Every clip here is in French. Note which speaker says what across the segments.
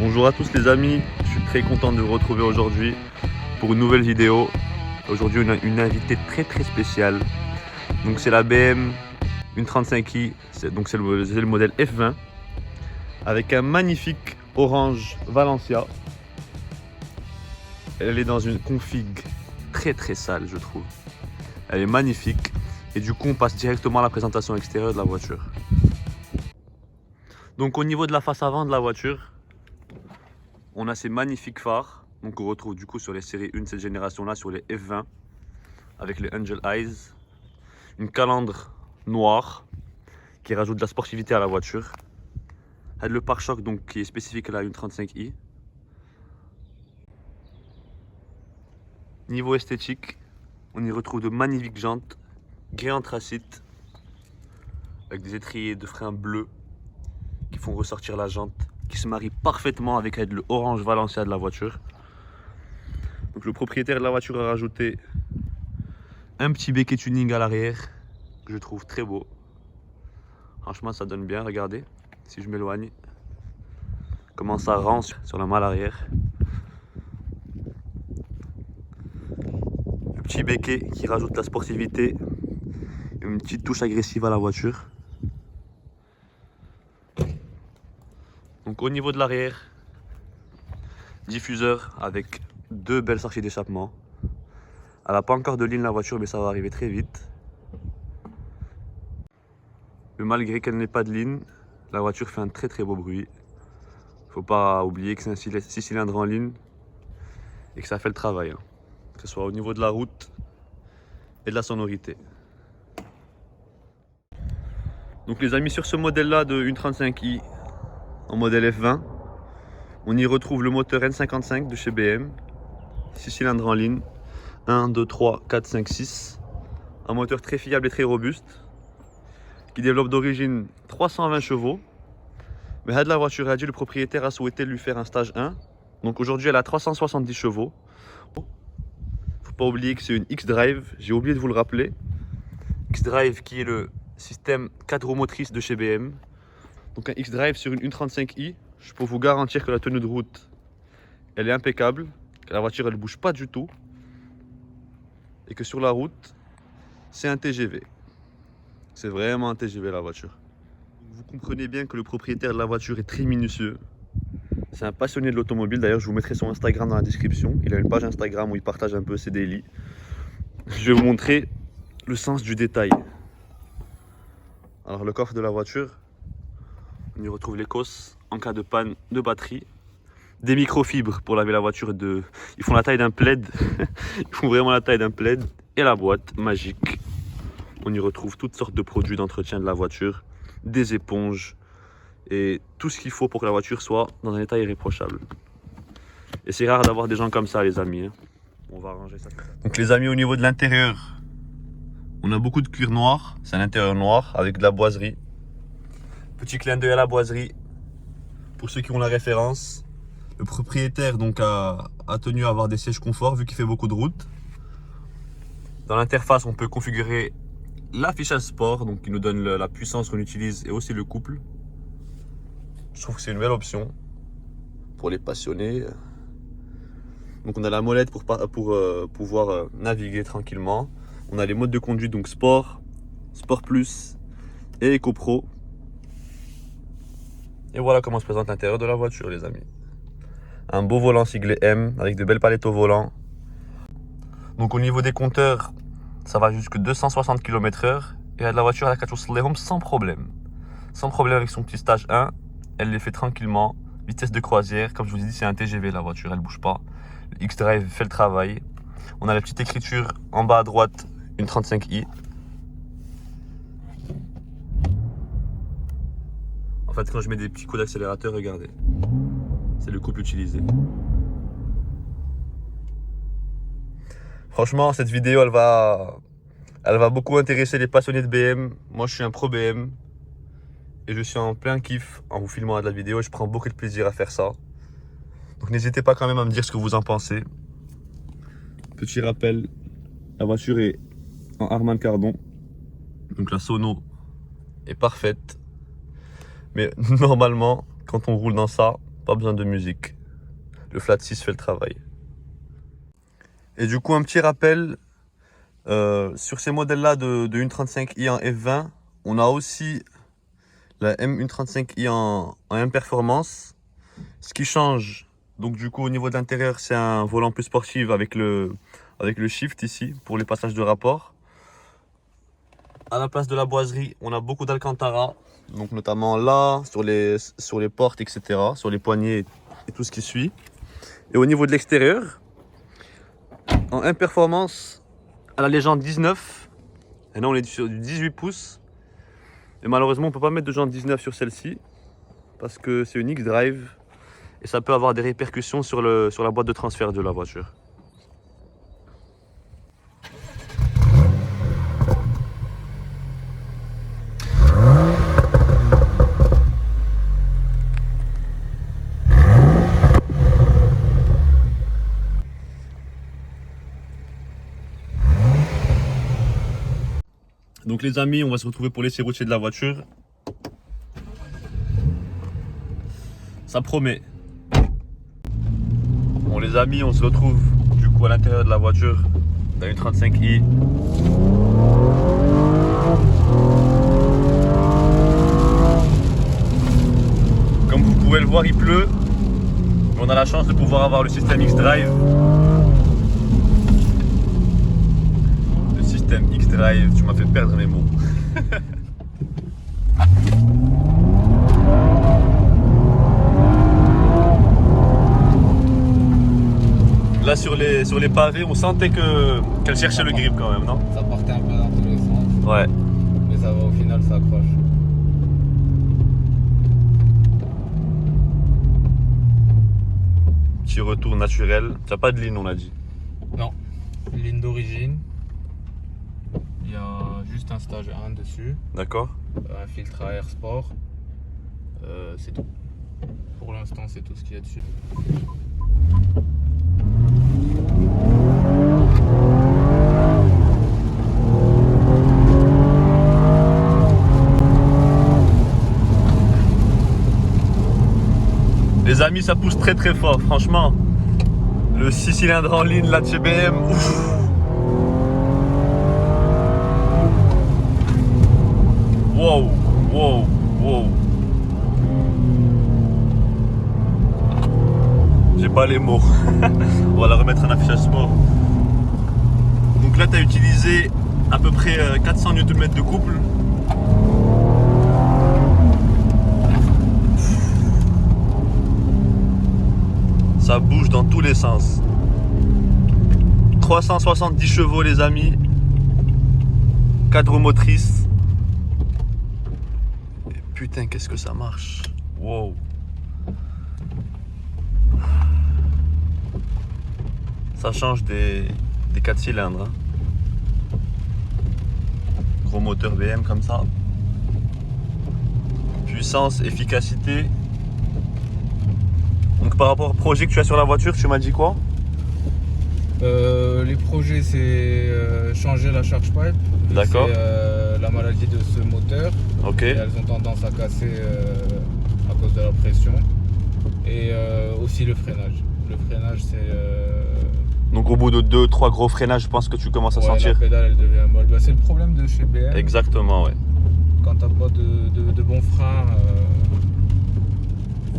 Speaker 1: Bonjour à tous les amis, je suis très content de vous retrouver aujourd'hui pour une nouvelle vidéo. Aujourd'hui une invitée très spéciale. Donc c'est la BM 135i, donc c'est le modèle F20 avec un magnifique orange Valencia. Elle est dans une config très sale je trouve. Elle est magnifique et du coup on passe directement à la présentation extérieure de la voiture. Donc au niveau de la face avant de la voiture, on a ces magnifiques phares, donc on retrouve du coup sur les séries 1 de cette génération-là, sur les F20, avec les Angel Eyes. Une calandre noire qui rajoute de la sportivité à la voiture. Le pare-choc donc qui est spécifique à la 135i. Niveau esthétique, on y retrouve de magnifiques jantes gris anthracite avec des étriers de frein bleus qui font ressortir la jante, qui se marie parfaitement avec le orange Valencia de la voiture. Donc le propriétaire de la voiture a rajouté un petit béquet tuning à l'arrière que je trouve très beau. Franchement ça donne bien, regardez, si je m'éloigne, comment ça rend sur la malle arrière. Le petit béquet qui rajoute la sportivité et une petite touche agressive à la voiture. Donc au niveau de l'arrière, diffuseur avec deux belles sorties d'échappement. Elle n'a pas encore de ligne la voiture mais ça va arriver très vite. Mais malgré qu'elle n'ait pas de ligne, la voiture fait un très beau bruit. Faut pas oublier que c'est un 6 cylindres en ligne et que ça fait le travail, hein. Que ce soit au niveau de la route et de la sonorité. Donc les amis, sur ce modèle là de 135i en modèle F20, on y retrouve le moteur N55 de chez BM, 6 cylindres en ligne, 1, 2, 3, 4, 5, 6. Un moteur très fiable et très robuste qui développe d'origine 320 chevaux. Mais la voiture a dit, le propriétaire a souhaité lui faire un stage 1. Donc aujourd'hui elle a 370 chevaux. Faut pas oublier que c'est une X-Drive, j'ai oublié de vous le rappeler. X-Drive qui est le système 4 roues motrices de chez BM. Donc un X-Drive sur une 135i, je peux vous garantir que la tenue de route elle est impeccable, que la voiture elle bouge pas du tout et que sur la route c'est un TGV. C'est vraiment un TGV la voiture. Vous comprenez bien que le propriétaire de la voiture est très minutieux. C'est un passionné de l'automobile. D'ailleurs, je vous mettrai son Instagram dans la description. Il a une page Instagram où il partage un peu ses délits. Je vais vous montrer le sens du détail. Alors, le coffre de la voiture, on y retrouve l'Écosse en cas de panne de batterie. Des microfibres pour laver la voiture. Ils font la taille d'un plaid. Ils font vraiment la taille d'un plaid. Et la boîte magique. On y retrouve toutes sortes de produits d'entretien de la voiture. Des éponges et tout ce qu'il faut pour que la voiture soit dans un état irréprochable. Et c'est rare d'avoir des gens comme ça les amis, hein. On va arranger ça. Donc les amis, au niveau de l'intérieur, on a beaucoup de cuir noir. C'est un intérieur noir avec de la boiserie. Petit clin d'œil à la boiserie pour ceux qui ont la référence. Le propriétaire donc a tenu à avoir des sièges confort vu qu'il fait beaucoup de route. Dans l'interface on peut configurer l'affichage sport, donc qui nous donne la puissance qu'on utilise et aussi le couple. Je trouve que c'est une belle option pour les passionnés. Donc on a la molette pour pouvoir naviguer tranquillement. On a les modes de conduite, donc sport, sport plus et Eco Pro. Et voilà comment se présente l'intérieur de la voiture les amis. Un beau volant siglé M avec de belles palettes au volant. Donc au niveau des compteurs, ça va jusqu'à 260 km/h et la voiture elle a sans problème. Sans problème avec son petit stage 1, elle les fait tranquillement. Vitesse de croisière, comme je vous ai dit, c'est un TGV la voiture, elle bouge pas. Le X-Drive fait le travail. On a la petite écriture en bas à droite, une 35i. En fait, quand je mets des petits coups d'accélérateur, regardez, c'est le couple utilisé. Franchement, cette vidéo, elle va beaucoup intéresser les passionnés de BM. Moi, je suis un pro BM. Et je suis en plein kiff en vous filmant de la vidéo. Je prends beaucoup de plaisir à faire ça. Donc n'hésitez pas quand même à me dire ce que vous en pensez. Petit rappel, la voiture est en Harman Kardon. Donc la sono est parfaite. Mais normalement, quand on roule dans ça, Pas besoin de musique. Le flat 6 fait le travail. Et du coup, un petit rappel, sur ces modèles-là de 1.35i en F20, on a aussi la M135i en M Performance. Ce qui change, donc du coup au niveau de l'intérieur, c'est un volant plus sportif avec le shift ici pour les passages de rapport. À la place de la boiserie, on a beaucoup d'Alcantara, donc notamment là, sur les portes, etc., sur les poignées et tout ce qui suit. Et au niveau de l'extérieur, en M Performance, à la légende 19, et là on est sur du 18 pouces. Et malheureusement, on ne peut pas mettre de jante 19 sur celle-ci, parce que c'est une X-Drive, et ça peut avoir des répercussions sur la boîte de transfert de la voiture. Donc les amis, on va se retrouver pour l'essai routier de la voiture. Ça promet. Bon les amis, on se retrouve du coup à l'intérieur de la voiture, dans une 35i. Comme vous pouvez le voir, il pleut. Mais on a la chance de pouvoir avoir le système X-Drive. Le système X-Drive, tu m'as fait perdre mes mots. Là sur les pavés, on sentait qu'elle cherchait le grip quand même, non?
Speaker 2: Ça partait un peu dans tous les sens.
Speaker 1: Ouais.
Speaker 2: Mais ça va, au final, ça accroche.
Speaker 1: Petit retour naturel. T'as pas de ligne, on l'a dit.
Speaker 2: Non, ligne d'origine. Il y a juste un stage 1 dessus.
Speaker 1: D'accord.
Speaker 2: Un filtre à air sport. C'est tout. Pour l'instant, c'est tout ce qu'il y a dessus.
Speaker 1: Les amis, ça pousse très très fort, franchement. Le 6 cylindres en ligne, la GBM, ouf. Wow, wow, wow. J'ai pas les mots. On va la remettre en affichage sport. Donc là, tu as utilisé à peu près 400 Nm de couple. Ça bouge dans tous les sens. 370 chevaux les amis. 4 roues motrices. Et putain, qu'est-ce que ça marche. Wow. Ça change des 4 cylindres. Hein. Gros moteur BM comme ça. Puissance, efficacité. Donc par rapport au projet que tu as sur la voiture, tu m'as dit quoi?
Speaker 2: Les projets, c'est changer la charge pipe.
Speaker 1: D'accord.
Speaker 2: C'est la maladie de ce moteur.
Speaker 1: Ok.
Speaker 2: Et elles ont tendance à casser à cause de la pression. Et aussi le freinage. Le freinage, c'est...
Speaker 1: Donc au bout de 2-3 gros freinages, je pense que tu commences à sentir.
Speaker 2: La pédale, elle devient molle. Bah, c'est le problème de chez BM.
Speaker 1: Exactement, ouais.
Speaker 2: Quand t'as pas de bons freins,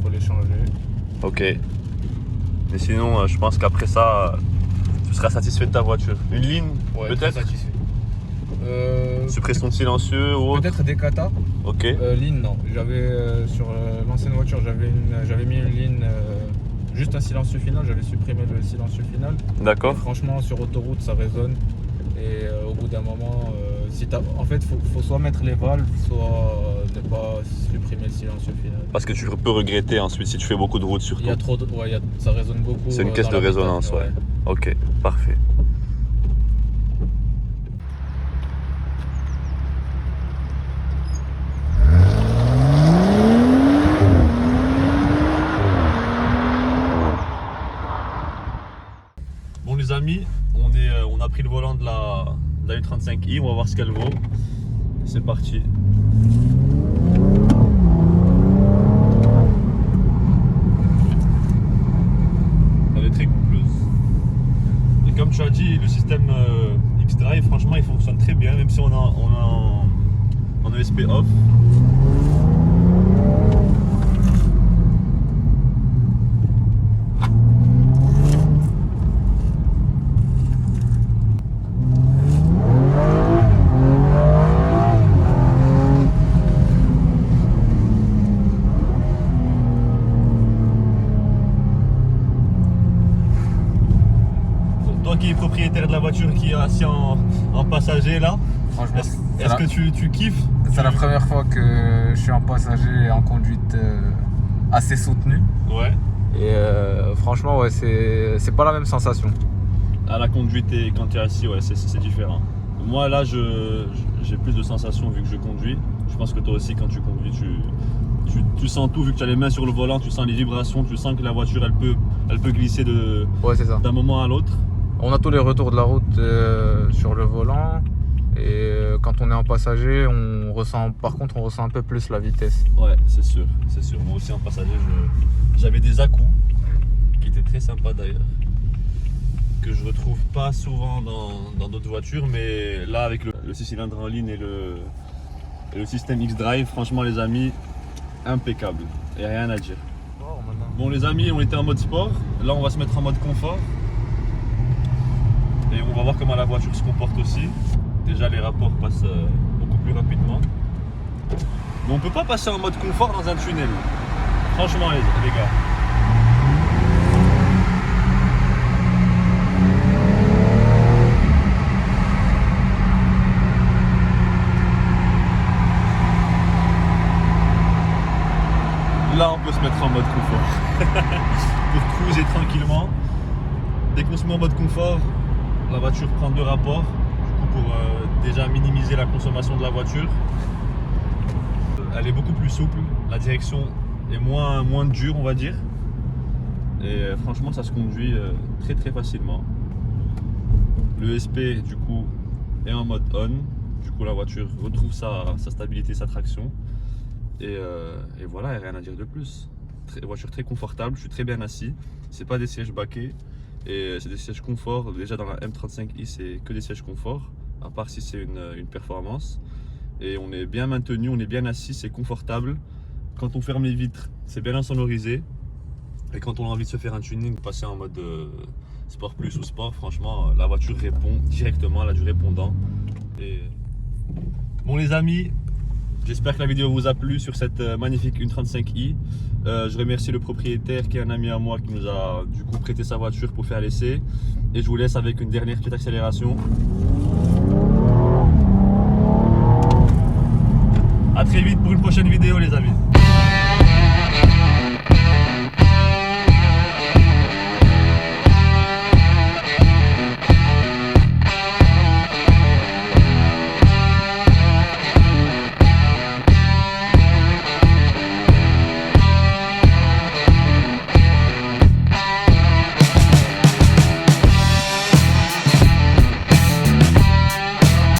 Speaker 2: faut les changer.
Speaker 1: Ok. Mais sinon, je pense qu'après ça, tu seras satisfait de ta voiture. Une ligne,
Speaker 2: Ouais,
Speaker 1: peut-être?
Speaker 2: satisfait.
Speaker 1: Suppression de silencieux ou autre?
Speaker 2: Peut-être des katas.
Speaker 1: Ok.
Speaker 2: Ligne, non. J'avais sur l'ancienne voiture, j'avais mis une ligne, juste un silencieux final. J'avais supprimé le silencieux final.
Speaker 1: D'accord.
Speaker 2: Et franchement, sur autoroute, ça résonne. Et au bout d'un moment, en fait, faut soit mettre les valves, soit ne pas supprimer le silencieux final.
Speaker 1: Parce que tu peux regretter ensuite si tu fais beaucoup de routes surtout.
Speaker 2: Il y a trop de, ouais, ça résonne beaucoup.
Speaker 1: C'est une caisse
Speaker 2: dans
Speaker 1: de
Speaker 2: la
Speaker 1: résonance,
Speaker 2: méthode,
Speaker 1: ouais. Ok, parfait. Bon les amis, on a pris le volant de la U35i, on va voir ce qu'elle vaut. C'est parti. si on est en ESP off. Toi qui es propriétaire de la voiture qui est assis en passager là,
Speaker 2: Franchement,
Speaker 1: est-ce que tu kiffes?
Speaker 2: c'est la première fois que je suis en passager en conduite assez soutenue.
Speaker 1: Ouais.
Speaker 2: Et franchement, ouais, c'est pas la même sensation.
Speaker 1: À la conduite et quand tu es assis, ouais, c'est différent. Moi là, j'ai plus de sensations vu que je conduis. Je pense que toi aussi, quand tu conduis, tu sens tout, vu que tu as les mains sur le volant, tu sens les vibrations, tu sens que la voiture elle peut glisser
Speaker 2: Ouais, c'est ça.
Speaker 1: d'un moment à l'autre.
Speaker 2: On a tous les retours de la route sur le volant. Et quand on est en passager, par contre, on ressent un peu plus la vitesse.
Speaker 1: Ouais, c'est sûr, c'est sûr. Moi aussi en passager, j'avais des à-coups qui étaient très sympas d'ailleurs, que je retrouve pas souvent dans d'autres voitures, mais là avec le 6 cylindres en ligne et le système X-Drive, franchement les amis, impeccable, et rien à dire. Bon les amis, on était en mode sport, là on va se mettre en mode confort et on va voir comment la voiture se comporte aussi. Déjà les rapports passent beaucoup plus rapidement, mais on peut pas passer en mode confort dans un tunnel, franchement les gars. Là, on peut se mettre en mode confort pour cruiser tranquillement. Dès qu'on se met en mode confort, la voiture prend 2 rapports. Du coup, pour déjà minimiser la consommation de la voiture, elle est beaucoup plus souple. La direction est moins dure, on va dire. Et franchement, ça se conduit très très facilement. Le SP, du coup, est en mode on. Du coup, la voiture retrouve sa stabilité, sa traction. Et voilà, il n'y a rien à dire de plus. Voiture très confortable, je suis très bien assis. C'est pas des sièges baquets et c'est des sièges confort. Déjà dans la M35i, c'est que des sièges confort, à part si c'est une performance. Et on est bien maintenu, on est bien assis, c'est confortable. Quand on ferme les vitres, c'est bien insonorisé. Et quand on a envie de se faire un tuning, passer en mode sport plus ou sport, franchement, la voiture répond directement, elle a du répondant. Et bon les amis, j'espère que la vidéo vous a plu sur cette magnifique 135i. Je remercie le propriétaire qui est un ami à moi qui nous a du coup prêté sa voiture pour faire l'essai. Et je vous laisse avec une dernière petite accélération. A très vite pour une prochaine vidéo les amis.